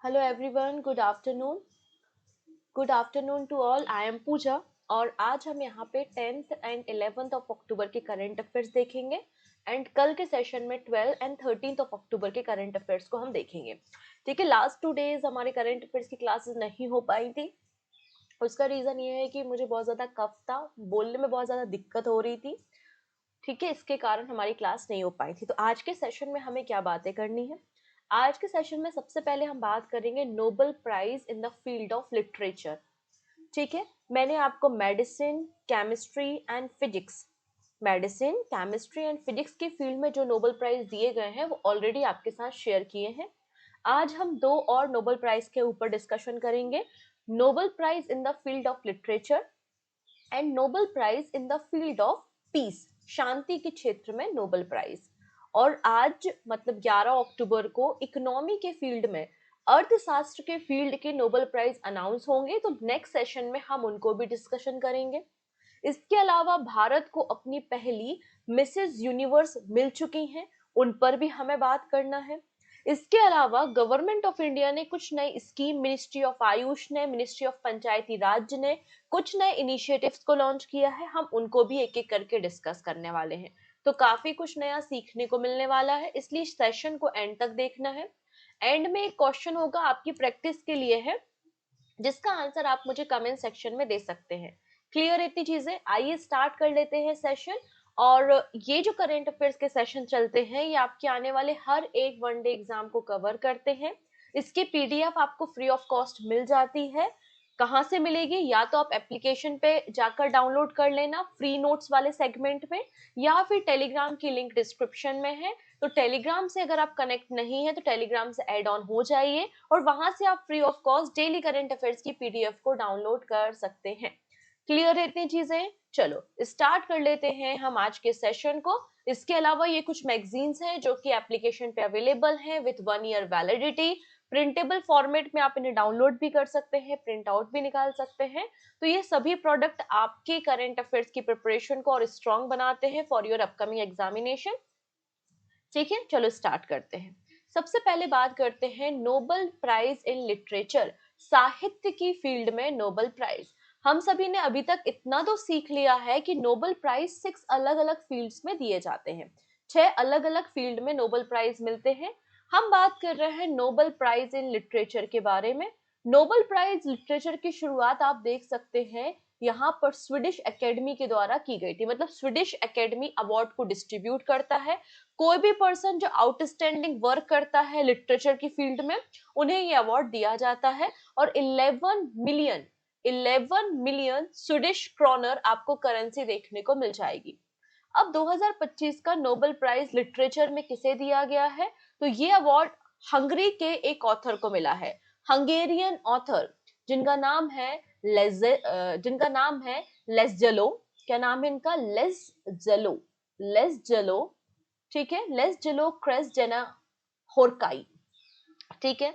Hello everyone, good afternoon. Good afternoon to all. I am Pooja और आज हम यहाँ पे 10th and 11th of October के करंट अफेयर्स देखेंगे एंड कल के सेशन में 12 एंड 13th ऑफ अक्टूबर के करंट अफेयर्स को हम देखेंगे। ठीक है, लास्ट 2 डेज हमारे करंट अफेयर्स की क्लासेस नहीं हो पाई थी। उसका रीजन ये है कि मुझे बहुत ज्यादा कफ था, बोलने में बहुत ज्यादा दिक्कत हो रही थी। ठीक है, इसके कारण हमारी क्लास नहीं हो पाई थी। तो आज के सेशन में हमें क्या बातें करनी है? आज के सेशन में सबसे पहले हम बात करेंगे Nobel prize in the field of literature. ठीक है, मैंने आपको मेडिसिन केमिस्ट्री एंड फिजिक्स की फील्ड में जो नोबेल प्राइज दिए गए हैं वो ऑलरेडी आपके साथ शेयर किए हैं। आज हम 2 और नोबेल प्राइज के ऊपर डिस्कशन करेंगे, Nobel prize in the field of literature and Nobel prize in the field of peace, शांति के क्षेत्र में नोबेल प्राइज। और आज मतलब 11 अक्टूबर को इकोनॉमी के फील्ड में, अर्थशास्त्र के फील्ड के नोबेल प्राइज अनाउंस होंगे, तो नेक्स्ट सेशन में हम उनको भी डिस्कशन करेंगे। इसके अलावा भारत को अपनी पहली मिसेस यूनिवर्स मिल चुकी हैं, उन पर भी हमें बात करना है। इसके अलावा गवर्नमेंट ऑफ इंडिया ने कुछ नई स्कीम, मिनिस्ट्री ऑफ आयुष ने, मिनिस्ट्री ऑफ पंचायती राज ने कुछ नए इनिशिएटिव्स को लॉन्च किया है, हम उनको भी एक एक करके डिस्कस करने वाले हैं। तो काफी कुछ नया सीखने को मिलने वाला है, इसलिए सेशन को एंड तक देखना है। एंड में एक क्वेश्चन होगा आपकी प्रैक्टिस के लिए है, जिसका आंसर आप मुझे कमेंट सेक्शन में दे सकते हैं। क्लियर इतनी चीजें? आइए स्टार्ट कर लेते हैं सेशन। और ये जो करंट अफेयर्स के सेशन चलते हैं ये आपके आने वाले हर एक वनडे एग्जाम को कवर करते हैं। इसकी पीडीएफ आपको फ्री ऑफ कॉस्ट मिल जाती है। कहाँ से मिलेगी? या तो आप एप्लीकेशन पे जाकर डाउनलोड कर लेना फ्री नोट्स वाले सेगमेंट में, या फिर टेलीग्राम की लिंक डिस्क्रिप्शन में है। तो टेलीग्राम से अगर आप कनेक्ट नहीं है तो टेलीग्राम से ऐड ऑन हो जाइए और वहां से आप free of cost daily current affairs की पीडीएफ को डाउनलोड कर सकते हैं। क्लियर है इतनी चीजें? चलो स्टार्ट कर लेते हैं हम आज के सेशन को। इसके अलावा ये कुछ मैगजीन्स हैं जो कि एप्लीकेशन पे अवेलेबल हैं with 1 year validity. Printable format में आप इन्हें डाउनलोड भी कर सकते हैं, प्रिंट आउट भी निकाल सकते हैं। तो ये सभी प्रोडक्ट आपके करंट अफेयर्स की प्रिपरेशन को और स्ट्रॉन्ग बनाते हैं फॉर योर अपकमिंग एग्जामिनेशन। ठीक है, चलो स्टार्ट करते हैं। सबसे पहले बात करते हैं नोबेल प्राइज इन लिटरेचर, साहित्य की फील्ड में नोबेल प्राइज। हम सभी ने अभी तक इतना तो सीख लिया है कि नोबेल प्राइज 6 अलग अलग फील्ड्स में दिए जाते हैं, 6 अलग अलग फील्ड में नोबेल प्राइज मिलते हैं। हम बात कर रहे हैं नोबेल प्राइज इन लिटरेचर के बारे में। नोबेल प्राइज लिटरेचर की शुरुआत आप देख सकते हैं यहाँ पर स्वीडिश एकेडमी के द्वारा की गई थी, मतलब स्वीडिश एकेडमी अवार्ड को डिस्ट्रीब्यूट करता है। कोई भी पर्सन जो आउटस्टैंडिंग वर्क करता है लिटरेचर की फील्ड में, उन्हें ये अवार्ड दिया जाता है। और 11 मिलियन स्वीडिश क्रॉनर आपको करेंसी देखने को मिल जाएगी। अब 2025 का नोबेल प्राइज लिटरेचर में किसे दिया गया है? तो ये अवार्ड हंगरी के एक ऑथर को मिला है, हंगेरियन ऑथर जिनका नाम है लेस्जलो। क्या नाम है इनका? लेस्जलो। ठीक है, लेस्जलो क्रेसजेना होरकाई। ठीक है,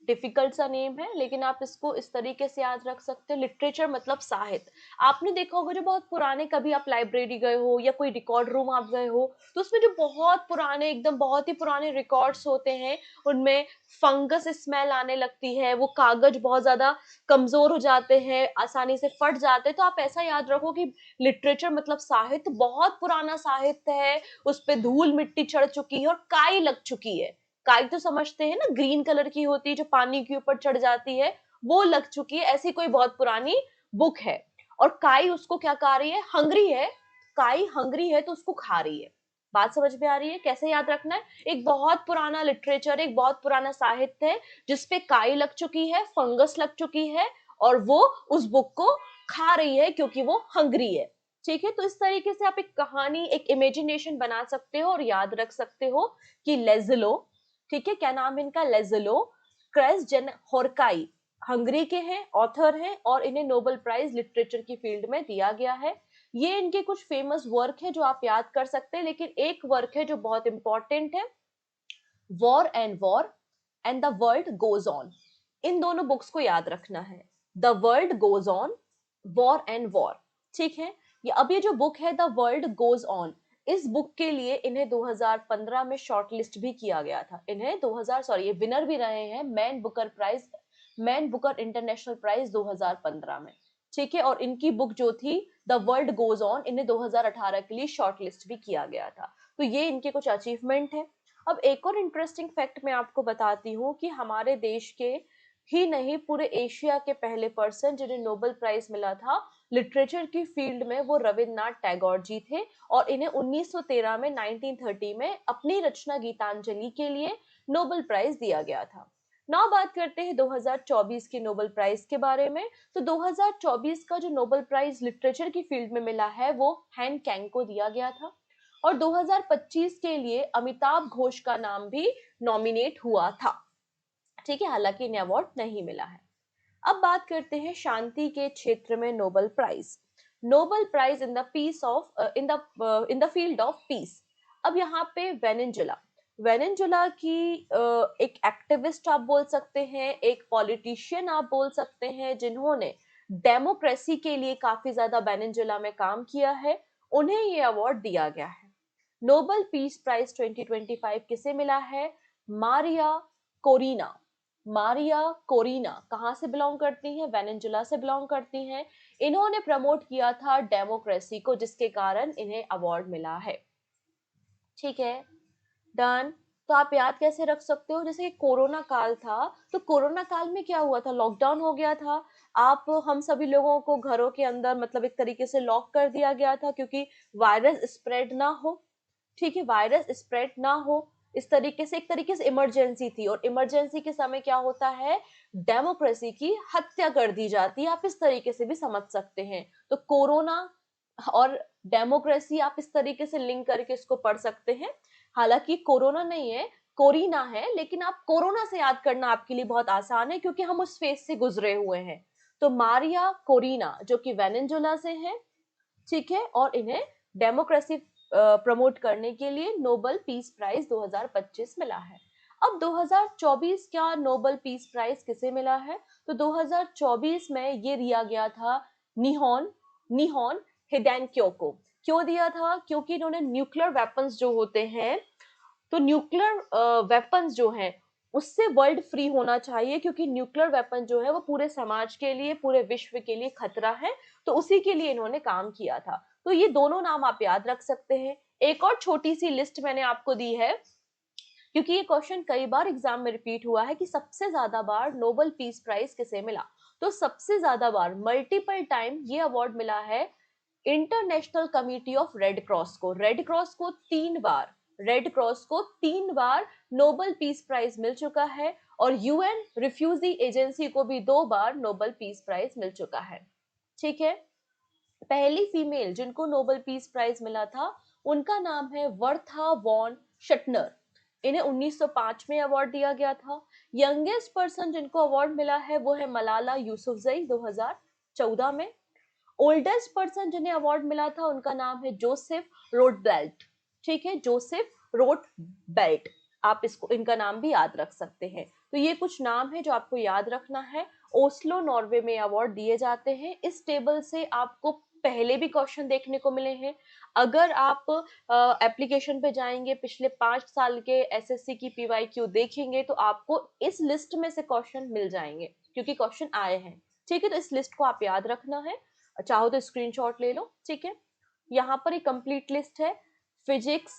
डिफिकल्ट सा नेम है लेकिन आप इसको इस तरीके से याद रख सकते हो। लिटरेचर मतलब साहित्य। आपने देखा होगा जो बहुत पुराने, कभी आप लाइब्रेरी गए हो या कोई रिकॉर्ड रूम आप गए हो, तो उसमें जो बहुत पुराने, एकदम बहुत ही पुराने रिकॉर्ड्स होते हैं, उनमें फंगस स्मेल आने लगती है, वो कागज बहुत ज्यादा कमजोर हो जाते हैं, आसानी से फट जाते हैं। तो आप ऐसा याद रखो कि लिटरेचर मतलब साहित्य, बहुत पुराना साहित्य है, उस पर धूल मिट्टी चढ़ चुकी है और काई लग चुकी है। काई तो समझते हैं ना, ग्रीन कलर की होती है जो पानी के ऊपर चढ़ जाती है, वो लग चुकी है। ऐसी कोई बहुत पुरानी बुक है और काई उसको क्या खा रही है? हंग्री है। काई हंग्री है तो उसको खा रही है। बात समझ में आ रही है? कैसे याद रखना है? एक बहुत पुराना लिटरेचर, एक बहुत पुराना साहित्य है जिसपे काई लग चुकी है, फंगस लग चुकी है और वो उस बुक को खा रही है क्योंकि वो हंग्री है। ठीक है, तो इस तरीके से आप एक कहानी, एक इमेजिनेशन बना सकते हो और याद रख सकते हो कि लेज़लो, ठीक है, क्या नाम है इनका? लेज़लो क्रेसजेना होरकाई, हंगरी के हैं, ऑथर हैं और इन्हें नोबेल प्राइज लिटरेचर की फील्ड में दिया गया है। ये इनके कुछ फेमस वर्क है जो आप याद कर सकते हैं, लेकिन एक वर्क है जो बहुत इंपॉर्टेंट है, war and the world goes on. इन दोनों बुक्स को याद रखना है, the world goes on, war and war. ठीक है, ये अब ये जो बुक है द वर्ल्ड गोज ऑन, इस बुक के लिए इन्हें 2015 में शॉर्टलिस्ट भी किया गया था। इन्हें 2000 सॉरी ये विनर भी रहे हैं मैन बुकर इंटरनेशनल प्राइज 2015 में, ठीक है। और इनकी बुक जो थी द वर्ल्ड गोज ऑन, इन्हें 2018 के लिए शॉर्टलिस्ट भी किया गया था। तो ये इनके कुछ अचीवमेंट है। अब एक और इंटरेस्टिंग फैक्ट मैं आपको बताती हूँ कि हमारे देश के ही नहीं पूरे एशिया के पहले पर्सन जिन्हें नोबेल प्राइज मिला था लिटरेचर की फील्ड में, वो रविन्द्रनाथ टैगोर जी थे। और इन्हें 1913 में 1930 में अपनी रचना गीतांजलि के लिए नोबेल प्राइज दिया गया था। नाउ बात करते हैं 2024 के नोबेल प्राइज के बारे में। तो 2024 का जो नोबेल प्राइज लिटरेचर की फील्ड में मिला है वो हैन कैंग को दिया गया था। और 2025 के लिए अमिताभ घोष का नाम भी नॉमिनेट हुआ था, ठीक है, हालांकि इन्हें अवार्ड नहीं मिला है। अब बात करते हैं शांति के क्षेत्र में Nobel prize. Nobel prize in the peace of in the field of peace. अब यहाँ पे वेनेजुला की एक एक्टिविस्ट आप बोल सकते हैं, एक पॉलिटिशियन आप बोल सकते हैं, जिन्होंने डेमोक्रेसी के लिए काफी ज्यादा वेनेजुला में काम किया है, उन्हें ये अवार्ड दिया गया है। नोबेल पीस प्राइज 2025 किसे मिला है? Maria Corina. मारिया कोरिना कहां से बिलोंग करती हैं? वेनेजुला से बिलोंग करती हैं। इन्होंने प्रमोट किया था डेमोक्रेसी को, जिसके कारण इन्हें अवार्ड मिला है, ठीक है, डन। तो आप याद कैसे रख सकते हो? जैसे कोरोना काल था, तो कोरोना काल में क्या हुआ था? लॉकडाउन हो गया था। आप हम सभी लोगों को घरों के अंदर मतलब एक तरीके से लॉक कर दिया गया था, क्योंकि वायरस स्प्रेड ना हो, ठीक है, वायरस स्प्रेड ना हो, इस तरीके से एक तरीके से इमरजेंसी थी। और इमरजेंसी के समय क्या होता है? डेमोक्रेसी की हत्या कर दी जाती है, आप इस तरीके से भी समझ सकते हैं। तो कोरोना और डेमोक्रेसी आप इस तरीके से लिंक करके इसको पढ़ सकते हैं। हालांकि कोरोना नहीं है, कोरिना है, लेकिन आप कोरोना से याद करना आपके लिए बहुत आसान है, क्योंकि हम उस फेज से गुजरे हुए हैं। तो मारिया कोरिना जो कि वेनेजुला से है, ठीक है, और इन्हें डेमोक्रेसी प्रमोट करने के लिए नोबेल पीस प्राइज 2025 मिला है। अब 2024 का नोबेल पीस प्राइज किसे मिला है? तो 2024 में ये दिया गया था निहोन निहोन हिडेनक्यो को। क्यों दिया था? क्योंकि इन्होंने न्यूक्लियर वेपन्स जो होते हैं, तो न्यूक्लियर वेपन्स जो हैं उससे वर्ल्ड फ्री होना चाहिए, क्योंकि न्यूक्लियर वेपन जो है वो पूरे समाज के लिए, पूरे विश्व के लिए खतरा है। तो उसी के लिए इन्होंने काम किया था। तो ये दोनों नाम आप याद रख सकते हैं। एक और छोटी सी लिस्ट मैंने आपको दी है, क्योंकि ये क्वेश्चन कई बार एग्जाम में रिपीट हुआ है कि सबसे ज्यादा बार नोबेल पीस प्राइज किसे मिला। तो सबसे ज्यादा बार मल्टीपल टाइम ये अवार्ड मिला है international committee of red cross को। रेड क्रॉस को 3 बार नोबेल पीस प्राइज मिल चुका है। और यूएन रिफ्यूजी एजेंसी को भी 2 बार नोबेल पीस प्राइज मिल चुका है, ठीक है। पहली फीमेल जिनको नोबेल पीस प्राइज मिला था उनका नाम है वर्था वॉन शटनर। इन्हें 1905 में अवार्ड दिया गया था। यंगेस्ट पर्सन जिनको अवार्ड मिला है वो है मलाला यूसुफजई 2014 में। ओल्डेस्ट पर्सन जिन्हें अवार्ड मिला था उनका नाम है जोसेफ रोटबेल्ट, ठीक है, जोसेफ रोटबेल्ट। आप इसको इनका नाम भी याद रख सकते हैं। तो ये कुछ नाम है जो आपको याद रखना है। ओस्लो नॉर्वे में अवार्ड दिए जाते हैं। इस टेबल से आपको पहले भी क्वेश्चन देखने को मिले हैं। अगर आप एप्लीकेशन पे जाएंगे, पिछले 5 साल के एसएससी की पीवाईक्यू देखेंगे, तो आपको इस लिस्ट में से क्वेश्चन मिल जाएंगे, क्योंकि क्वेश्चन आए हैं, ठीक है। तो इस लिस्ट को आप याद रखना है, चाहो तो स्क्रीनशॉट ले लो, ठीक है। यहाँ पर एक कंप्लीट लिस्ट है। फिजिक्स,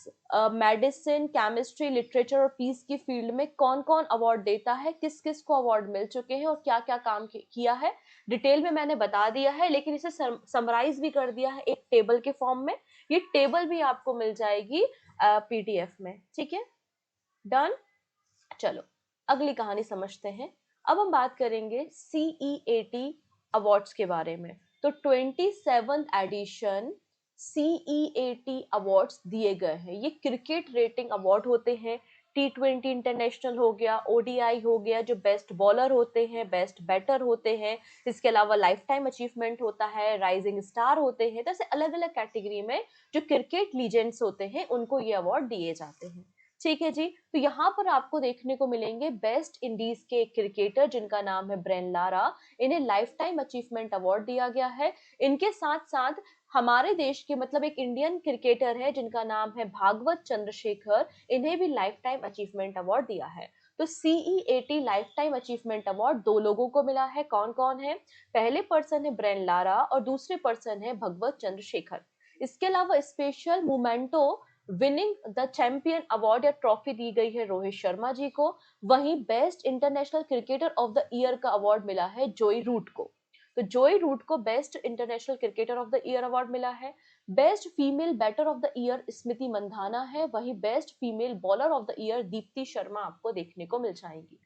मेडिसिन, केमिस्ट्री, लिटरेचर और पीस की फील्ड में कौन कौन अवार्ड देता है, किस किस को अवार्ड मिल चुके हैं और क्या क्या काम किया है, डिटेल में मैंने बता दिया है, लेकिन इसे समराइज भी कर दिया है एक टेबल के फॉर्म में। ये टेबल भी आपको मिल जाएगी पीडीएफ में, ठीक है, डन। चलो अगली कहानी समझते हैं। अब हम बात करेंगे CEAT अवार्ड्स के बारे में। तो 27th एडिशन CEAT अवार्ड्स दिए गए हैं। ये क्रिकेट रेटिंग अवार्ड होते हैं। T20 इंटरनेशनल हो गया, ODI हो गया, जो बेस्ट बॉलर होते हैं, बेस्ट बैटर होते हैं, इसके अलावा लाइफ टाइम अचीवमेंट होता है, राइजिंग स्टार होते हैं। तो ऐसे अलग अलग कैटेगरी में जो क्रिकेट लीजेंड्स होते हैं उनको ये अवार्ड दिए जाते हैं, ठीक है जी। तो यहाँ पर आपको देखने को मिलेंगे वेस्ट इंडीज के एक क्रिकेटर जिनका नाम है ब्रेन लारा। इन्हें लाइफ टाइम अचीवमेंट अवार्ड दिया गया है। इनके साथ साथ हमारे देश के मतलब एक इंडियन क्रिकेटर है जिनका नाम है भागवत चंद्रशेखर, इन्हें भी लाइफ टाइम अचीवमेंट अवार्ड दिया है। तो CEAT life time achievement award दो लोगों को मिला है। कौन कौन है? पहले पर्सन है ब्रेन लारा और दूसरे पर्सन है भगवत चंद्रशेखर। इसके अलावा special memento winning the champion award या ट्रॉफी दी गई है रोहित शर्मा जी को। वहीं best international cricketer of the year का अवार्ड मिला है जोई रूट को। तो जोई रूट को best international cricketer of the year award मिला है। Best female batter of the year Smriti Mandhana है। वहीं best female bowler of the year Deepti Sharma आपको देखने को मिल जाएंगी।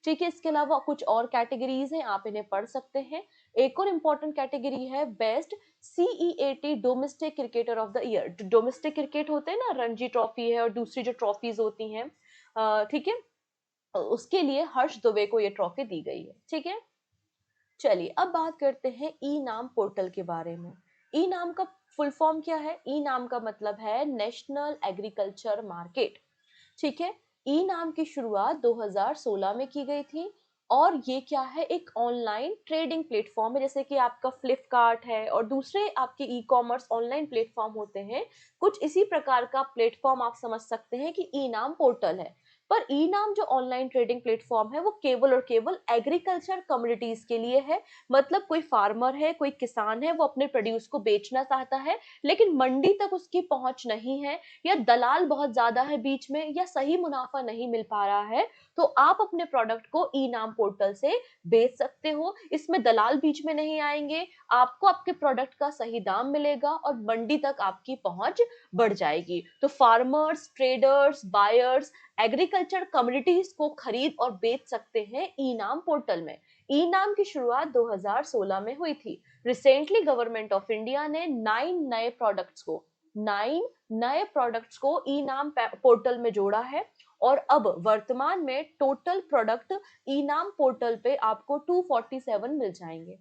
ठीक है, इसके अलावा कुछ और कैटेगरीज हैं, आप इन्हें पढ़ सकते हैं। एक और इम्पोर्टेंट कैटेगरी है best CEAT domestic cricketer of the year. Domestic cricket होते हैं ना, रणजी ट्रॉफी है और दूसरी जो ट्रॉफीज होती हैं, ठीक है, उसके लिए हर्ष दुबे को ये ट्रॉफी दी गई है। ठीक है, चलिए अब बात करते हैं ई नाम पोर्टल के बारे में। ई नाम का फुल फॉर्म क्या है? ई नाम का मतलब है नेशनल एग्रीकल्चर मार्केट। ठीक है, ई नाम की शुरुआत 2016 में की गई थी और ये क्या है, एक ऑनलाइन ट्रेडिंग प्लेटफॉर्म है। जैसे कि आपका फ्लिपकार्ट है और दूसरे आपके ई कॉमर्स ऑनलाइन प्लेटफॉर्म होते हैं, कुछ इसी प्रकार का प्लेटफॉर्म आप समझ सकते हैं कि ई नाम पोर्टल है। पर ई नाम जो ऑनलाइन ट्रेडिंग प्लेटफॉर्म है वो केवल और केवल एग्रीकल्चर कम्युनिटीज के लिए है। मतलब कोई फार्मर है, कोई किसान है, वो अपने प्रोड्यूस को बेचना चाहता है लेकिन मंडी तक उसकी पहुंच नहीं है, या दलाल बहुत ज्यादा है बीच में, या सही मुनाफा नहीं मिल पा रहा है, तो आप अपने प्रोडक्ट को ई नाम पोर्टल से बेच सकते हो। इसमें दलाल बीच में नहीं आएंगे, आपको आपके प्रोडक्ट का सही दाम मिलेगा और मंडी तक आपकी पहुंच बढ़ जाएगी। तो farmers, traders, buyers agriculture communities को खरीद और बेच सकते हैं ई नाम पोर्टल में। ई नाम की शुरुआत 2016 में हुई थी। रिसेंटली गवर्नमेंट ऑफ इंडिया ने 9 नए प्रोडक्ट्स को ई नाम पोर्टल में जोड़ा है और अब वर्तमान में टोटल प्रोडक्ट ई नाम पोर्टल पे आपको 247 मिल जाएंगे।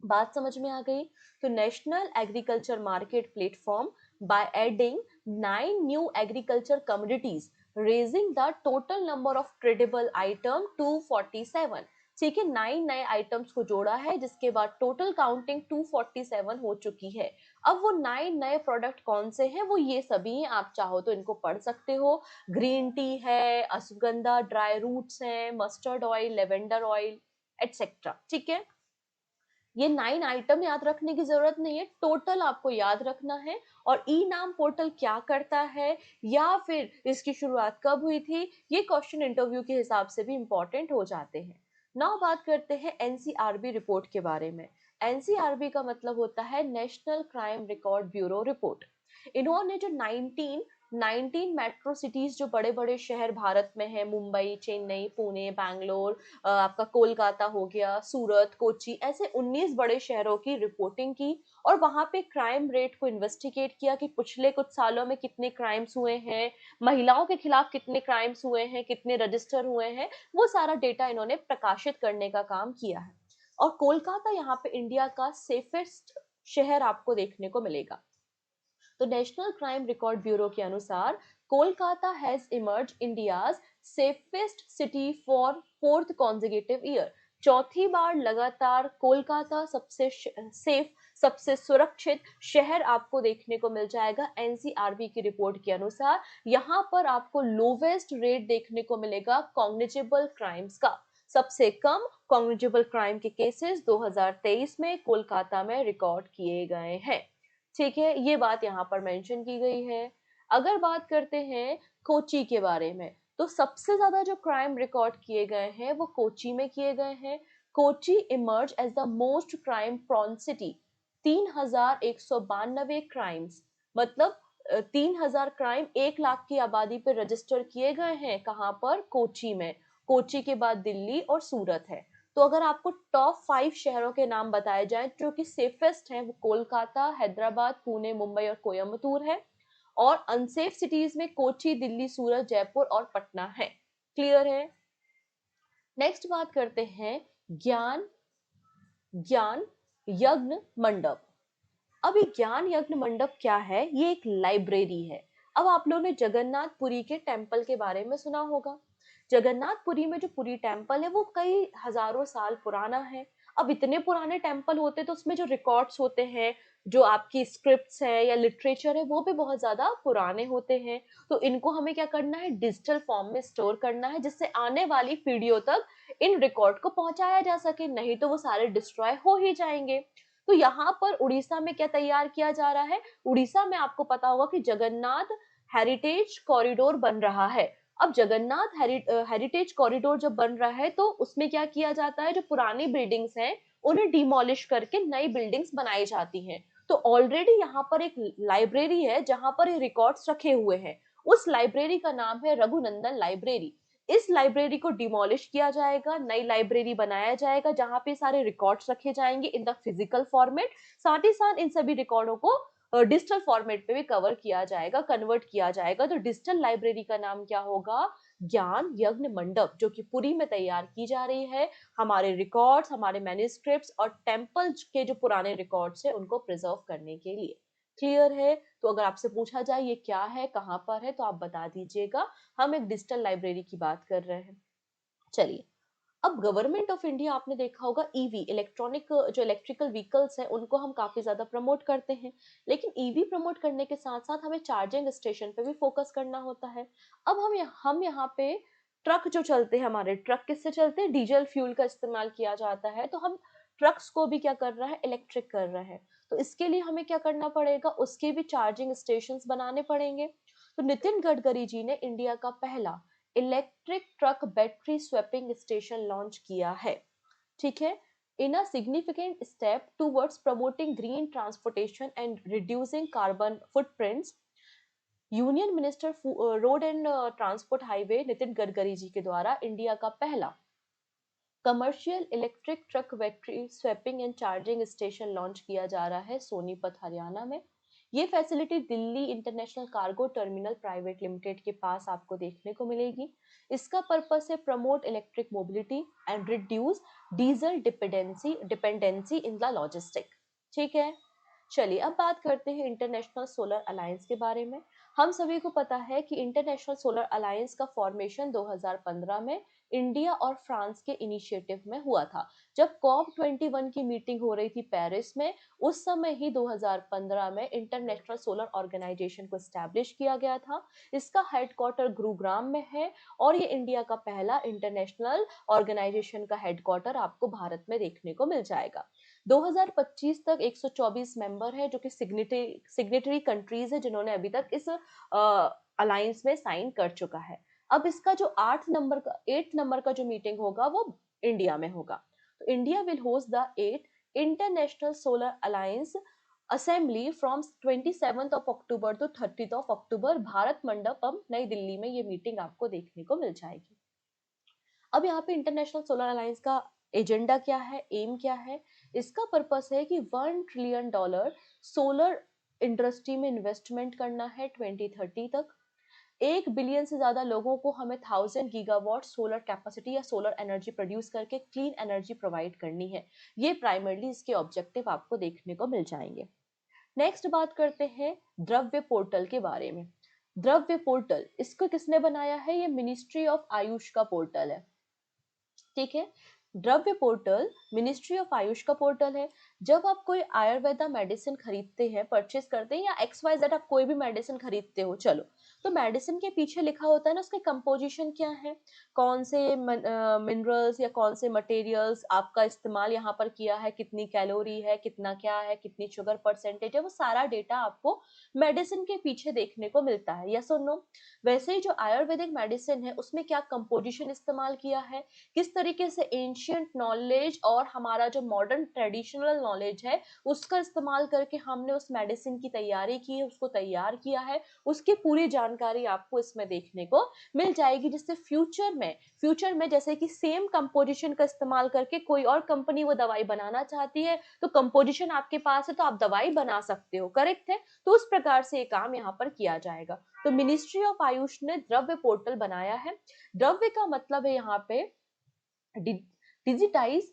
बात समझ में आ गई? तो national agriculture market platform by adding 9 new agriculture communities raising the total number of tradable item 247। ठीक है, 9 नए आइटम्स को जोड़ा है जिसके बाद टोटल काउंटिंग 247 हो चुकी है। अब वो 9 नए प्रोडक्ट कौन से हैं? वो ये सभी हैं, आप चाहो तो इनको पढ़ सकते हो। ग्रीन टी है, अश्वगंधा ड्राई रूट्स हैं, mustard oil, lavender oil etcetera. ठीक है, ये 9 आइटम याद रखने की जरूरत नहीं है, टोटल आपको याद रखना है। और ई नाम पोर्टल क्या करता है या फिर इसकी शुरुआत कब हुई थी, ये क्वेश्चन इंटरव्यू के हिसाब से भी इंपॉर्टेंट हो जाते हैं। नाउ बात करते हैं एनसीआरबी रिपोर्ट के बारे में। एनसीआरबी का मतलब होता है national crime record bureau report. इन्होंने जो 19 मेट्रो सिटीज, जो बड़े बड़े शहर भारत में है, मुंबई, चेन्नई, पुणे, बैंगलोर, आपका कोलकाता हो गया, सूरत, कोची, ऐसे 19 बड़े शहरों की रिपोर्टिंग की और वहां पे क्राइम रेट को इन्वेस्टिगेट किया कि पिछले कुछ सालों में कितने क्राइम्स हुए हैं, महिलाओं के खिलाफ कितने क्राइम्स हुए हैं, कितने रजिस्टर हुए हैं, वो सारा डेटा इन्होंने प्रकाशित करने का काम किया है। और कोलकाता यहाँ पे इंडिया का सेफेस्ट शहर आपको देखने को मिलेगा। तो नेशनल क्राइम रिकॉर्ड ब्यूरो के अनुसार Kolkata has emerge India's safest city for fourth consecutive year. चौथी बार लगातार कोलकाता सबसे सेफ, सबसे सुरक्षित शहर आपको देखने को मिल जाएगा एनसीआरबी की रिपोर्ट के अनुसार। यहाँ पर आपको लोवेस्ट रेट देखने को मिलेगा कॉग्निजेबल क्राइम्स का। सबसे कम कॉग्निजेबल क्राइम के केसेस 2023 में कोलकाता में रिकॉर्ड किए गए हैं। ठीक है, ये बात यहाँ पर मेंशन की गई है। अगर बात करते हैं कोची के बारे में, तो सबसे ज्यादा जो क्राइम रिकॉर्ड किए गए हैं वो कोची में किए गए हैं। Kochi emerge as the most crime prone city. 3192 crimes, मतलब 3000 क्राइम 1 लाख की आबादी पर रजिस्टर किए गए हैं। कहाँ पर? कोची में। कोची के बाद दिल्ली और सूरत है। तो अगर आपको टॉप 5 शहरों के नाम बताए जाएं जो कि सेफेस्ट हैं, वो कोलकाता, हैदराबाद, पुणे, मुंबई और कोयम्बतूर है। और अनसेफ सिटीज में कोची, दिल्ली, सूरत, जयपुर और पटना है। क्लियर है? नेक्स्ट बात करते हैं ज्ञान ज्ञान यज्ञ मंडप। अब ये ज्ञान यज्ञ मंडप क्या है? ये एक लाइब्रेरी है। अब आप लोगों ने जगन्नाथपुरी के टेम्पल के बारे में सुना होगा। जगन्नाथपुरी में जो पुरी टेम्पल है वो कई हजारों साल पुराना है। अब इतने पुराने टेम्पल होते तो उसमें जो रिकॉर्ड्स होते हैं, जो आपकी स्क्रिप्ट्स है या लिटरेचर है, वो भी बहुत ज्यादा पुराने होते हैं। तो इनको हमें क्या करना है, डिजिटल फॉर्म में स्टोर करना है, जिससे आने वाली पीढ़ियों तक इन रिकॉर्ड को पहुंचाया जा सके, नहीं तो वो सारे डिस्ट्रॉय हो ही जाएंगे। तो यहाँ पर उड़ीसा में क्या तैयार किया जा रहा है, उड़ीसा में आपको पता होगा कि जगन्नाथ हेरिटेज कॉरिडोर बन रहा है। अब जगन्नाथ हेरिटेज कॉरिडोर जब बन रहा है तो उसमें क्या किया जाता है, जो पुरानी बिल्डिंग्स हैं उन्हें डिमोलिश करके नई बिल्डिंग्स बनाई जाती हैं। तो ऑलरेडी यहाँ पर एक लाइब्रेरी है जहां पर ये रिकॉर्ड्स रखे हुए हैं। उस लाइब्रेरी का नाम है रघुनंदन लाइब्रेरी। इस लाइब्रेरी को डिमोलिश किया जाएगा, नई लाइब्रेरी बनाया जाएगा जहां पे सारे रिकॉर्ड्स रखे जाएंगे इन द फिजिकल फॉर्मेट। साथ ही साथ इन सभी रिकॉर्डों को डिजिटल फॉर्मेट पे भी कवर किया जाएगा, कन्वर्ट किया जाएगा। तो डिजिटल लाइब्रेरी का नाम क्या होगा, ज्ञान यज्ञ मंडप, जो कि पुरी में तैयार की जा रही है। हमारे रिकॉर्ड्स, हमारे मैन्युस्क्रिप्ट्स और टेम्पल के जो पुराने रिकॉर्ड्स है उनको प्रिजर्व करने के लिए। क्लियर है? तो अगर आपसे पूछा जाए ये क्या है, कहाँ पर है, तो आप बता दीजिएगा। हम एक डिजिटल लाइब्रेरी की बात कर रहे हैं। चलिए, अब गवर्नमेंट ऑफ इंडिया, आपने देखा होगा ईवी, इलेक्ट्रॉनिक जो इलेक्ट्रिकल व्हीकल्स हैं उनको हम काफी ज्यादा प्रमोट करते हैं। लेकिन ईवी प्रमोट करने के साथ साथ हमें चार्जिंग स्टेशन पे भी फोकस करना होता है। अब हम यहाँ पे ट्रक जो चलते हैं, हमारे ट्रक किससे चलते हैं, डीजल फ्यूल का इस्तेमाल किया जाता है। तो हम ट्रक्स को भी क्या कर रहा है, इलेक्ट्रिक कर रहा है। तो इसके लिए हमें क्या करना पड़ेगा, उसके भी चार्जिंग स्टेशन बनाने पड़ेंगे। तो नितिन गडकरी जी ने इंडिया का पहला electric truck battery swapping station launch किया है। ठीक है, in a significant step towards promoting green transportation and reducing carbon footprints, union minister road and transport highway Nitin Gadkari ji के द्वारा इंडिया का पहला commercial electric truck battery swapping and charging station launch किया जा रहा है सोनीपत हरियाणा में। ये facility Delhi international cargo terminal private limited के पास आपको देखने को मिलेगी। इसका पर्पस है promote electric mobility and reduce diesel dependency in the logistic. ठीक है, चलिए अब बात करते हैं इंटरनेशनल सोलर अलायंस के बारे में। हम सभी को पता है कि इंटरनेशनल सोलर अलायंस का फॉर्मेशन 2015 में इंडिया और फ्रांस के इनिशिएटिव में हुआ था। जब COP21 की मीटिंग हो रही थी पेरिस में, उस समय ही 2015 में इंटरनेशनल सोलर ऑर्गेनाइजेशन को एस्टैब्लिश किया गया था। इसका हेडक्वार्टर गुरुग्राम में है और ये इंडिया का पहला इंटरनेशनल ऑर्गेनाइजेशन का हेडक्वार्टर आपको भारत में देखने को मिल जाएगा। 2025 तक 124 मेंबर है, जो कि सिग्नेटरी कंट्रीज है जिन्होंने अभी तक इस अलायंस में साइन कर चुका है। अब इसका जो 8 नंबर का जो मीटिंग होगा वो इंडिया में होगा। तो India will host the 8 international solar alliance assembly from 27 October to 30 October, Bharat Mandapam New Delhi में ये मीटिंग आपको देखने को मिल जाएगी। अब यहाँ पे इंटरनेशनल सोलर अलायंस का एजेंडा क्या है, एम क्या है, इसका पर्पस है कि $1 ट्रिलियन सोलर इंडस्ट्री में इन्वेस्टमेंट करना है 2030 तक। 1 बिलियन से ज्यादा लोगों को हमें 1000 गीगावाट सोलर कैपेसिटी या सोलर एनर्जी प्रोड्यूस करके क्लीन एनर्जी प्रोवाइड करनी है। ये प्राइमरली इसके ऑब्जेक्टिव आपको देखने को मिल जाएंगे। नेक्स्ट बात करते हैं द्रव्य पोर्टल के बारे में। द्रव्य पोर्टल, इसको किसने बनाया है, ये मिनिस्ट्री ऑफ आयुष का पोर्टल है। ठीक है, द्रव्य पोर्टल मिनिस्ट्री ऑफ आयुष का पोर्टल है। जब आप कोई आयुर्वेदा मेडिसिन खरीदते हैं, परचेस करते हैं, या XYZ आप कोई भी मेडिसिन खरीदते हो, चलो, तो मेडिसिन के पीछे लिखा होता है ना उसके कंपोजिशन क्या है, कौन से मिनरल्स या कौन से मटेरियल्स आपका इस्तेमाल यहाँ पर किया है, कितनी कैलोरी है, कितना क्या है, कितनी शुगर परसेंटेज है, वो सारा डेटा आपको मेडिसिन के पीछे देखने को मिलता है। यस और नो? वैसे ही जो आयुर्वेदिक मेडिसिन है उसमें क्या कंपोजिशन इस्तेमाल किया है, किस तरीके से एंशियंट नॉलेज और हमारा जो मॉडर्न ट्रेडिशनल नॉलेज है उसका इस्तेमाल करके हमने उस मेडिसिन की तैयारी की है, उसको तैयार किया है, उसकी पूरी जानकारी आपको इसमें देखने को मिल जाएगी। जिससे फ्यूचर में जैसे कि सेम कंपोजिशन का इस्तेमाल करके कोई और कंपनी वो दवाई बनाना चाहती है, तो कंपोजिशन आपके पास है तो आप दवाई बना सकते हो। करेक्ट है? तो उस प्रकार से ये काम यहाँ पर किया जाएगा। तो मिनिस्ट्री ऑफ आयुष ने द्रव्य पोर्टल बनाया है। द्रव्य का मतलब है यहाँ पे digitize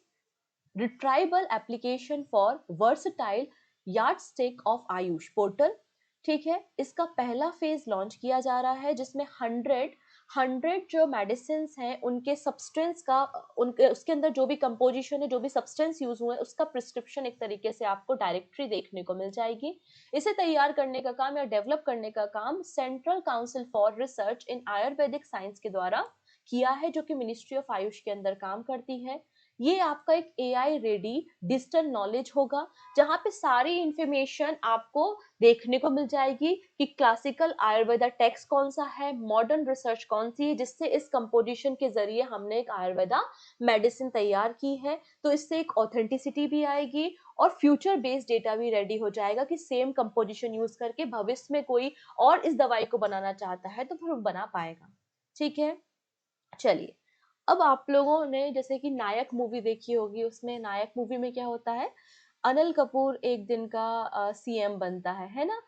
retrieval application for versatile yardstick of Ayush portal. ठीक है, इसका पहला फेज लॉन्च किया जा रहा है जिसमें 100 जो मेडिसिन हैं उनके सब्सटेंस का, उनके उसके अंदर जो भी कंपोजिशन है, जो भी सब्सटेंस यूज हुए हैं उसका प्रिस्क्रिप्शन एक तरीके से आपको डायरेक्टरी देखने को मिल जाएगी। इसे तैयार करने का काम या डेवलप करने का काम central council for research in Ayurvedic science के द्वारा किया है, जो कि मिनिस्ट्री ऑफ आयुष के अंदर काम करती है। ये आपका एक एआई रेडी डिजिटल नॉलेज होगा, जहाँ पे सारी इंफॉर्मेशन आपको देखने को मिल जाएगी कि क्लासिकल आयुर्वेदा टेक्स्ट कौन सा है, मॉडर्न रिसर्च कौन सी है, जिससे इस कंपोजिशन के जरिए हमने एक आयुर्वेदा मेडिसिन तैयार की है। तो इससे एक ऑथेंटिसिटी भी आएगी और फ्यूचर बेस्ड डेटा भी रेडी हो जाएगा कि सेम कंपोजिशन यूज करके भविष्य में कोई और इस दवाई को बनाना चाहता है तो फिर वो बना पाएगा। ठीक है, चलिए, अब आप लोगों ने जैसे कि नायक मूवी देखी होगी, उसमें नायक मूवी में क्या होता है, अनिल कपूर एक दिन का सीएम बनता है ना।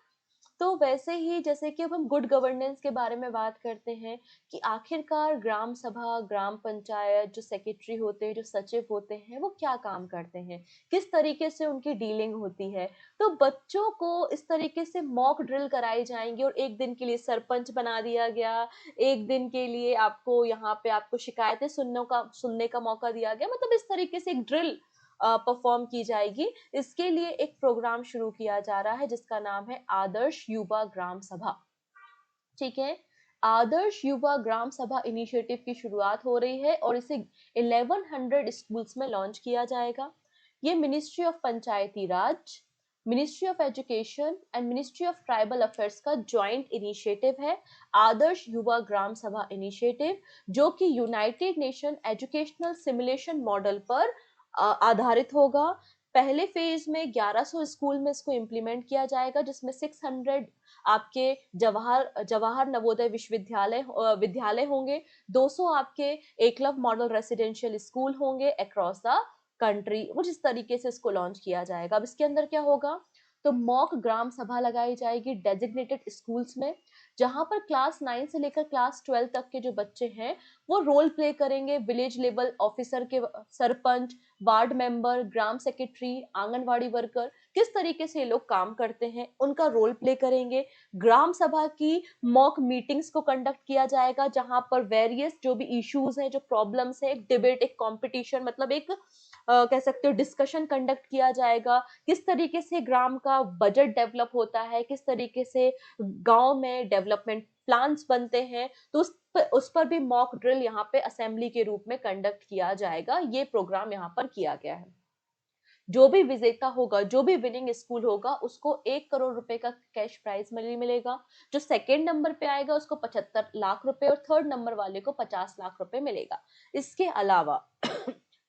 तो वैसे ही जैसे कि अब हम गुड गवर्नेंस के बारे में बात करते हैं कि आखिरकार ग्राम सभा, ग्राम पंचायत, जो सेक्रेटरी होते हैं, जो सचिव होते हैं, वो क्या काम करते हैं, किस तरीके से उनकी डीलिंग होती है। तो बच्चों को इस तरीके से मॉक ड्रिल कराई जाएंगी और एक दिन के लिए सरपंच बना दिया गया, एक दिन के लिए आपको यहाँ पे आपको शिकायतें सुनने का मौका दिया गया, मतलब इस तरीके से एक ड्रिल परफॉर्म की जाएगी। इसके लिए एक प्रोग्राम शुरू किया जा रहा है जिसका नाम है आदर्श युवा ग्राम सभा। ठीक है, आदर्श युवा ग्राम सभा इनिशिएटिव की शुरुआत हो रही है और इसे 1100 स्कूल्स में लॉन्च किया जाएगा। ये ministry of Panchayati Raj, ministry of education and ministry of tribal affairs का जॉइंट इनिशिएटिव है, आदर्श युवा ग्राम सभा इनिशिएटिव, जो कि United nation educational simulation model पर आधारित होगा। पहले फेज में 1100 स्कूल में इसको इम्प्लीमेंट किया जाएगा, जिसमें 600 आपके जवाहर नवोदय विद्यालय होंगे, 200 आपके एकलव मॉडल रेसिडेंशियल स्कूल होंगे अक्रॉस द कंट्री। वो जिस तरीके से इसको लॉन्च किया जाएगा, अब इसके अंदर क्या होगा, तो मॉक ग्राम सभा लगाई जाएगी डेजिग्नेटेड स्कूल्स में, जहां पर क्लास 9 से लेकर क्लास 12 तक के जो बच्चे हैं वो रोल प्ले करेंगे विलेज लेवल ऑफिसर के, सरपंच, वार्ड मेंबर, ग्राम सेक्रेटरी, आंगनवाड़ी वर्कर, किस तरीके से ये लोग काम करते हैं उनका रोल प्ले करेंगे। ग्राम सभा की मॉक मीटिंग्स को कंडक्ट किया जाएगा, जहां पर वेरियस जो भी इश्यूज हैं, जो प्रॉब्लम्स है, एक डिबेट, एक कंपटीशन, मतलब एक कह सकते हो डिस्कशन कंडक्ट किया जाएगा। किस तरीके से ग्राम का बजट डेवलप होता है, किस तरीके से गांव में डेवलपमेंट प्लान्स बनते हैं, तो उस पर भी मॉक ड्रिल यहाँ पे असेंबली के रूप में कंडक्ट किया जाएगा। ये प्रोग्राम यहाँ पर किया गया है। जो भी विजेता होगा, जो भी विनिंग स्कूल होगा, उसको 1 करोड़ रुपए का कैश प्राइज मिलेगा। जो सेकेंड नंबर पे आएगा उसको 75 लाख रुपए और थर्ड नंबर वाले को 50 लाख रुपए मिलेगा। इसके अलावा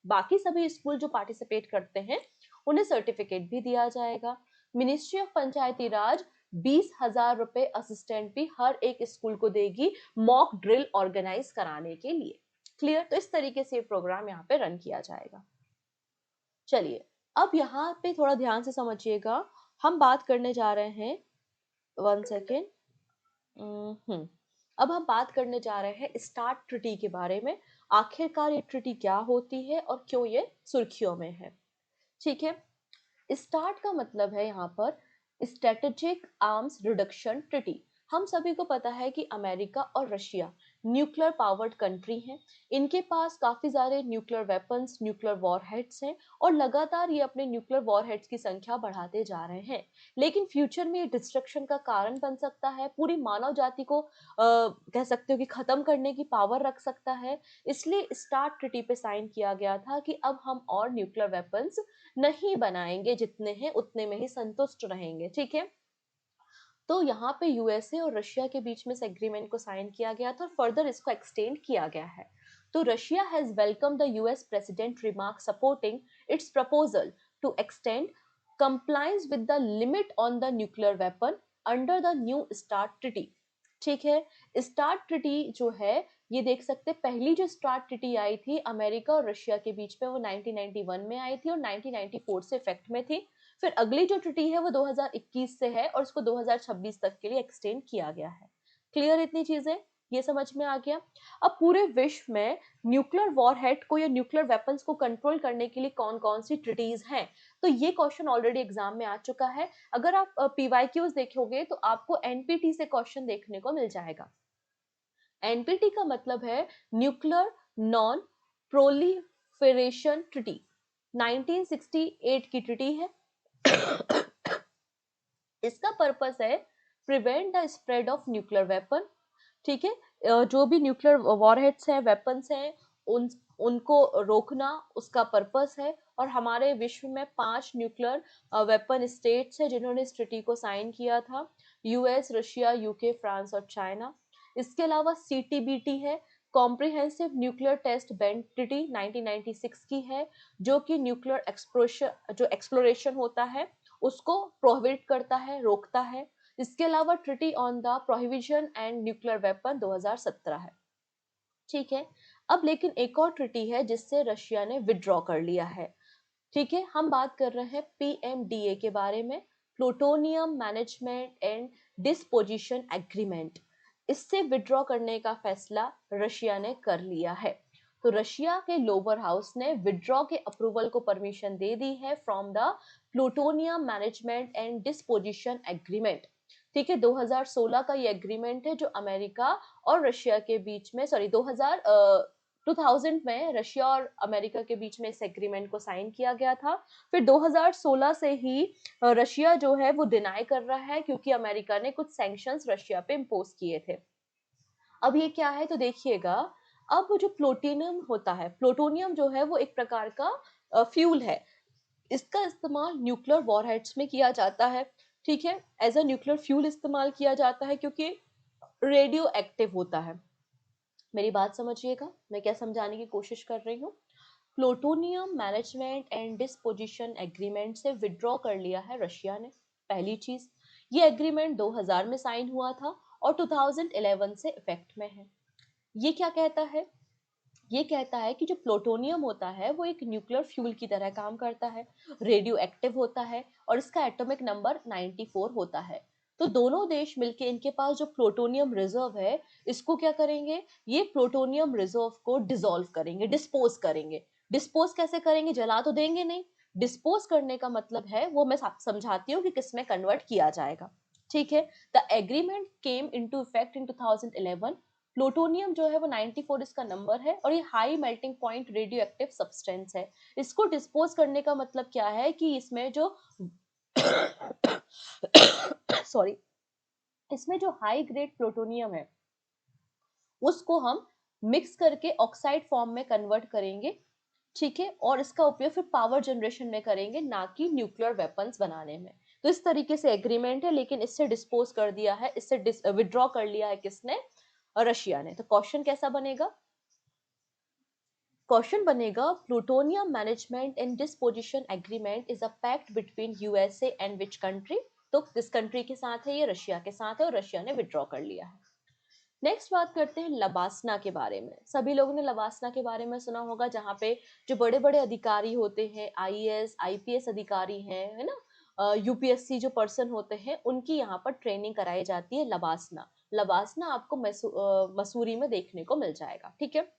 बाकी सभी स्कूल जो पार्टिसिपेट करते हैं उन्हें सर्टिफिकेट भी दिया जाएगा। मिनिस्ट्री ऑफ पंचायती राज 20,000 रुपए असिस्टेंट भी हर एक स्कूल को देगी मॉक ड्रिल ऑर्गेनाइज कराने के लिए। क्लियर? तो इस तरीके से प्रोग्राम यहाँ पे रन किया जाएगा। चलिए, अब यहाँ पे थोड़ा ध्यान से समझिएगा, हम बात करने जा रहे हैं, 1 सेकेंड। अब हम बात करने जा रहे हैं स्टार्ट ट्रिटी के बारे में। आखिरकार ये ट्रिटी क्या होती है और क्यों ये सुर्खियों में है। ठीक है, स्टार्ट का मतलब है यहाँ पर स्ट्रेटेजिक आर्म्स रिडक्शन ट्रिटी। हम सभी को पता है कि अमेरिका और रशिया न्यूक्लियर पावर्ड कंट्री हैं। इनके पास काफी सारे न्यूक्लियर वेपन्स, न्यूक्लियर वॉरहेड्स हैं और लगातार ये अपने न्यूक्लियर वॉरहेड्स की संख्या बढ़ाते जा रहे हैं। लेकिन फ्यूचर में ये डिस्ट्रक्शन का कारण बन सकता है, पूरी मानव जाति को कह सकते हो कि खत्म करने की पावर रख सकता है। इसलिए स्टार्ट ट्रिटी पे साइन किया गया था कि अब हम और न्यूक्लियर वेपन्स नहीं बनाएंगे, जितने हैं उतने में ही संतुष्ट रहेंगे। ठीक है, तो यहाँ पे यूएसए और रशिया के बीच में इस एग्रीमेंट को साइन किया गया था और फर्दर इसको एक्सटेंड किया गया है। तो Russia has welcome the US president remark supporting its proposal to extend compliance with the limit on the nuclear weapon under the New START treaty. ठीक है, स्टार्ट ट्रिटी जो है, ये देख सकते हैं, पहली जो स्टार्ट ट्रिटी आई थी अमेरिका और रशिया के बीच में वो 1991 में आई थी और 1994 से इफेक्ट में थी। फिर अगली जो ट्रिटी है वो 2021 से है और इसको 2026 तक के लिए एक्सटेंड किया गया है। क्लियर इतनी चीजें? ये समझ में आ गया। अब पूरे विश्व में न्यूक्लियर वॉरहेड को या न्यूक्लियर वेपन्स को कंट्रोल करने के लिए कौन कौन सी ट्रिटीज हैं, तो ये क्वेश्चन ऑलरेडी एग्जाम में आ चुका है। अगर आप पीवाईक्यूज देखोगे तो आपको एनपीटी से क्वेश्चन देखने को मिल जाएगा। एनपीटी का मतलब है न्यूक्लियर नॉन प्रोलिफरेशन ट्रीटी, 1968 की ट्रीटी है। इसका पर्पस है prevent the spread of nuclear weapon, ठीक है, जो भी न्यूक्लियर वॉरहेड्स हैं, वेपन्स हैं, उन उनको रोकना उसका पर्पस है। और हमारे विश्व में 5 न्यूक्लियर वेपन स्टेट्स हैं जिन्होंने इस ट्रीटी को साइन किया था, यूएस, रशिया, यूके, फ्रांस और चाइना। इसके अलावा सीटीबीटी है, comprehensive nuclear test ban treaty, 1996 की है, जो कि न्यूक्लियर एक्सप्लोरेशन होता है उसको प्रोहिबिट करता है, रोकता है। इसके अलावा treaty on the prohibition and nuclear weapon 2017 है, ठीक है। अब लेकिन एक और ट्रीटी है जिससे रशिया ने विड्रॉ कर लिया है, ठीक है। हम बात कर रहे हैं पीएमडीए के बारे में, plutonium management and disposition agreement. इससे विड्रॉ करने का फैसला रशिया ने कर लिया है। तो रशिया के लोअर हाउस ने विड्रॉ के अप्रूवल को परमिशन दे दी है from the plutonium management and disposition agreement, ठीक है। 2016 का ये एग्रीमेंट है जो अमेरिका और रशिया के बीच में, सॉरी 2000 में रशिया और अमेरिका के बीच में इस एग्रीमेंट को साइन किया गया था। फिर 2016 से ही रशिया जो है वो डिनाई कर रहा है क्योंकि अमेरिका ने कुछ सैंक्शंस रशिया पे इम्पोज किए थे। अब ये क्या है तो देखिएगा, अब जो प्लूटोनियम होता है, प्लूटोनियम जो है वो एक प्रकार का फ्यूल है। इसका इस्तेमाल न्यूक्लियर वॉरहेड्स में किया जाता है, ठीक है, एज अ न्यूक्लियर फ्यूल इस्तेमाल किया जाता है क्योंकि रेडियो एक्टिव होता है। मेरी बात समझिएगा, मैं क्या समझाने की कोशिश कर रही हूँ। Plutonium management and disposition agreement से विड्रॉ कर लिया है रशिया ने, पहली चीज। ये एग्रीमेंट 2000 में साइन हुआ था और 2011 से इफेक्ट में है। ये क्या कहता है, ये कहता है कि जो प्लूटोनियम होता है वो एक न्यूक्लियर फ्यूल की तरह काम करता है, रेडियो एक्टिव होता है और इसका एटॉमिक नंबर 94 होता है। तो दोनों देश मिलके इनके पास जो प्लूटोनियम रिजर्व है इसको क्या करेंगे, ये प्लूटोनियम रिजर्व को डिसॉल्व करेंगे, डिस्पोज करेंगे। डिस्पोज कैसे करेंगे, जला तो देंगे नहीं। डिस्पोज करने का मतलब है, वो मैं समझाती हूँ कि किसमें कन्वर्ट किया जाएगा, ठीक है। The agreement came into effect in 2011। Plutonium जो है वो 94 इसका नंबर है और ये high melting point radio active substance है। इसको डिस्पोज करने का मतलब क्या है कि इसमें जो सॉरी, इसमें जो हाई ग्रेड प्लूटोनियम है उसको हम मिक्स करके ऑक्साइड फॉर्म में कन्वर्ट करेंगे, ठीक है, और इसका उपयोग फिर पावर जनरेशन में करेंगे, ना कि न्यूक्लियर वेपन्स बनाने में। तो इस तरीके से एग्रीमेंट है, लेकिन इससे डिस्पोज कर दिया है, इससे विड्रॉ कर लिया है किसने, रशिया ने। तो क्वेश्चन कैसा बनेगा, क्वेश्चन बनेगा plutonium management and disposition agreement is a pact between USA and which country. तो किस कंट्री के साथ है, ये रशिया के साथ है और रशिया ने विड्रॉ कर लिया है। नेक्स्ट बात करते हैं लबासना के बारे में। सभी लोगों ने लबासना के बारे में सुना होगा, जहाँ पे जो बड़े बड़े अधिकारी होते हैं, आईएएस आईपीएस अधिकारी हैं, है ना, यूपीएससी जो पर्सन होते हैं, उनकी यहाँ पर ट्रेनिंग कराई जाती है लबासना। लबासना आपको मसूरी में देखने को मिल जाएगा, ठीक है।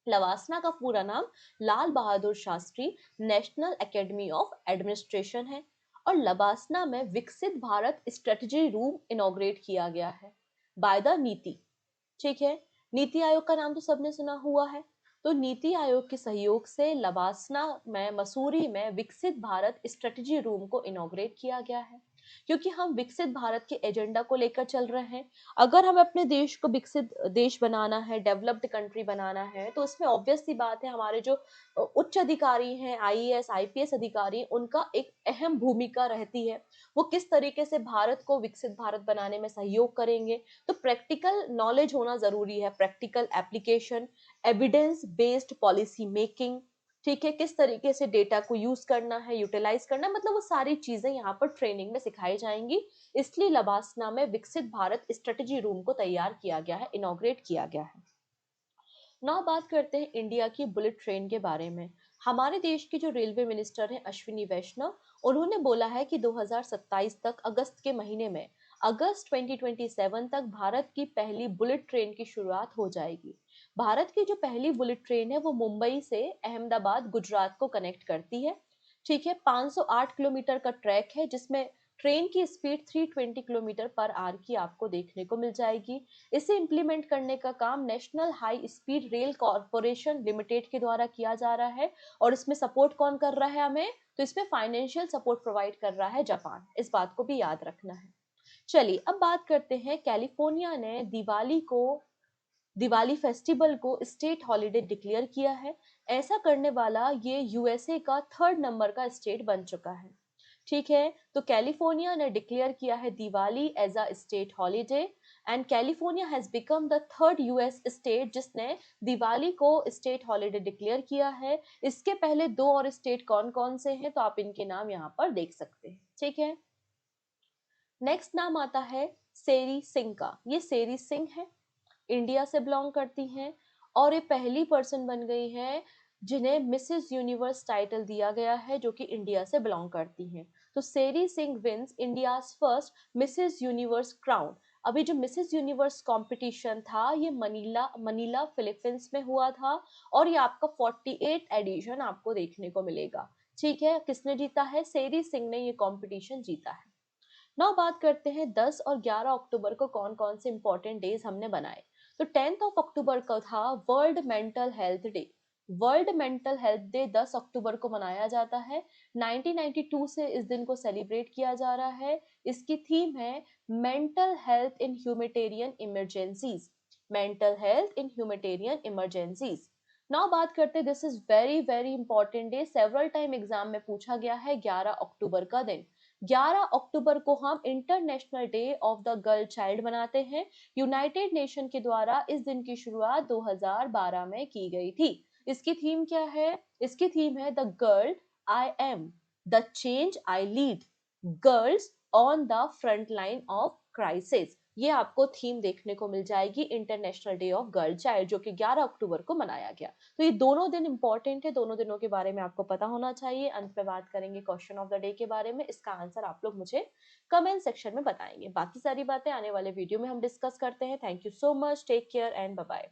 लवासना का पूरा नाम Lal Bahadur Shastri national academy of administration है और लबासना में विकसित भारत स्ट्रेटजी रूम इनॉग्रेट किया गया है बाय द नीति, ठीक है। नीति आयोग का नाम तो सबने सुना हुआ है। तो नीति आयोग के सहयोग से लबासना में, मसूरी में विकसित भारत स्ट्रेटजी रूम को इनॉग्रेट किया गया है, क्योंकि हम विकसित भारत के एजेंडा को लेकर चल रहे हैं। अगर हमें अपने देश को विकसित देश बनाना है, डेवलप्ड कंट्री बनाना है, तो उसमें ऑब्वियस सी बात है हमारे जो उच्च अधिकारी हैं, आईएएस आईपीएस अधिकारी, उनका एक अहम भूमिका रहती है। वो किस तरीके से भारत को विकसित भारत बनाने में सहयोग करेंगे। तो प्रैक्टिकल नॉलेज होना जरूरी है, practical application, evidence based policy making, ठीक है, किस तरीके से डेटा को यूज करना है, यूटिलाइज करना है, मतलब वो सारी चीजें यहाँ पर ट्रेनिंग में सिखाई जाएंगी। इसलिए लबासना में विकसित भारत स्ट्रेटजी रूम को तैयार किया गया है, इनॉग्रेट किया गया है। नाउ बात करते हैं इंडिया की बुलेट ट्रेन के बारे में। हमारे देश के जो रेलवे मिनिस्टर हैं अश्विनी वैष्णव, उन्होंने बोला है कि 2027 तक, अगस्त के महीने में, अगस्त 2027 तक भारत की पहली बुलेट ट्रेन की शुरुआत हो जाएगी। भारत की जो पहली बुलेट ट्रेन है वो मुंबई से अहमदाबाद गुजरात को कनेक्ट करती है, ठीक है, 508 किलोमीटर का ट्रैक है जिसमें ट्रेन की स्पीड 320 किलोमीटर पर आवर की आपको देखने को मिल जाएगी। इसे इम्प्लीमेंट करने का काम national high speed rail corporation limited के द्वारा किया जा रहा है। और इसमें सपोर्ट कौन कर रहा है हमें, तो इसमें फाइनेंशियल सपोर्ट प्रोवाइड कर रहा है जापान। इस बात को भी याद रखना है। चलिए अब बात करते हैं, कैलिफोर्निया ने दिवाली फेस्टिवल को स्टेट हॉलिडे डिक्लेयर किया है। ऐसा करने वाला ये यूएसए का 3rd नंबर का स्टेट बन चुका है। ठीक है, तो कैलिफोर्निया ने डिक्लेयर किया है Diwali as a state holiday and California has become the 3rd US state जिसने दिवाली को स्टेट हॉलिडे डिक्लेयर किया है। इसके पहले 2 और स्टेट कौन कौन से हैं, तो आप इनके नाम यहाँ पर देख सकते हैं। ठीक है, नेक्स्ट नाम आता है सेरी सिंह का। ये सेरी सिंह है, इंडिया से बिलोंग करती हैं और ये पहली पर्सन बन गई हैं जिन्हें मिसेस यूनिवर्स टाइटल दिया गया है, जो कि इंडिया से बिलोंग करती हैं। तो Sherry Singh wins India's first Mrs universe crown. अभी जो मिसेस यूनिवर्स कंपटीशन था ये मनीला फिलीपींस में हुआ था और ये आपका 48 एडिशन आपको देखने को मिलेगा। ठीक है, किसने जीता है, सेरी सिंह ने ये कंपटीशन जीता है। नाउ बात करते हैं 10 और 11 अक्टूबर को कौन कौन से इंपॉर्टेंट डेज हमने बनाए। तो 10th ऑफ अक्टूबर को था world mental health day. World mental health day 10 अक्टूबर को मनाया जाता है। 1992 से इस दिन को सेलिब्रेट किया जा रहा है। इसकी थीम है मेंटल हेल्थ इन ह्यूमैनिटेरियन इमरजेंसीज। मेंटल हेल्थ इन ह्यूमैनिटेरियन इमरजेंसीज। नाउ बात करते हैं, this is very very important day, several time exam में पूछा गया है। 11 अक्टूबर का दिन, 11 अक्टूबर को हम international day of the girl child मनाते हैं। यूनाइटेड नेशन के द्वारा इस दिन की शुरुआत 2012 में की गई थी। इसकी थीम क्या है, इसकी थीम है the girl I am, the change I lead, girls on the front line of crisis. ये आपको थीम देखने को मिल जाएगी international day of girl child, जो कि 11 अक्टूबर को मनाया गया। तो ये दोनों दिन इंपॉर्टेंट है, दोनों दिनों के बारे में आपको पता होना चाहिए। अंत में बात करेंगे क्वेश्चन ऑफ द डे के बारे में, इसका आंसर आप लोग मुझे कमेंट सेक्शन में बताएंगे। बाकी सारी बातें आने वाले वीडियो में हम डिस्कस करते हैं। Thank you so much, take care and bye bye.